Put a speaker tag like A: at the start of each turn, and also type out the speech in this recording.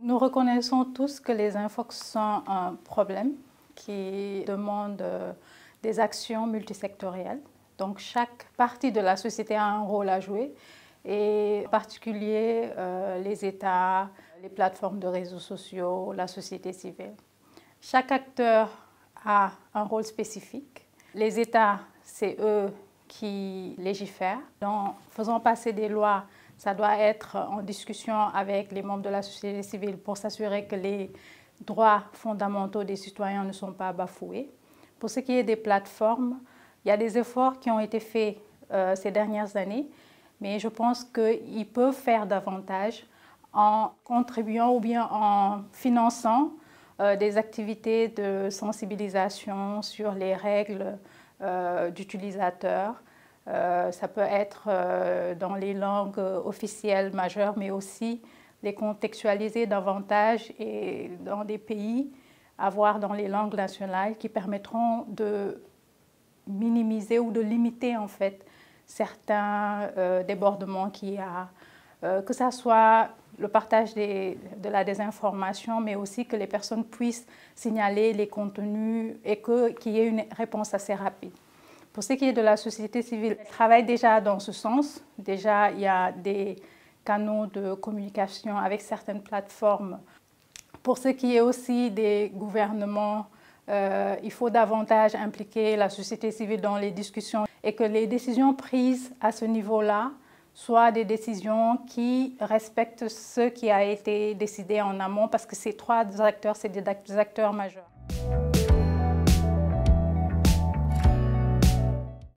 A: Nous reconnaissons tous que les infox sont un problème qui demande des actions multisectorielles. Donc chaque partie de la société a un rôle à jouer, et en particulier les États, les plateformes de réseaux sociaux, la société civile. Chaque acteur a un rôle spécifique. Les États, c'est eux qui légifèrent. En faisant passer des lois, ça doit être en discussion avec les membres de la société civile pour s'assurer que les droits fondamentaux des citoyens ne sont pas bafoués. Pour ce qui est des plateformes, il y a des efforts qui ont été faits ces dernières années, mais je pense qu'ils peuvent faire davantage en contribuant ou bien en finançant des activités de sensibilisation sur les règles d'utilisateurs. Ça peut être dans les langues officielles majeures, mais aussi les contextualiser davantage et dans des pays, avoir dans les langues nationales qui permettront de minimiser ou de limiter en fait certains débordements qu'il y a, que ce soit le partage de la désinformation, mais aussi que les personnes puissent signaler les contenus et qu'il y ait une réponse assez rapide. Pour ce qui est de la société civile, elle travaille déjà dans ce sens. Déjà, il y a des canaux de communication avec certaines plateformes. Pour ce qui est aussi des gouvernements, il faut davantage impliquer la société civile dans les discussions et que les décisions prises à ce niveau-là soient des décisions qui respectent ce qui a été décidé en amont, parce que ces trois acteurs, c'est des acteurs majeurs.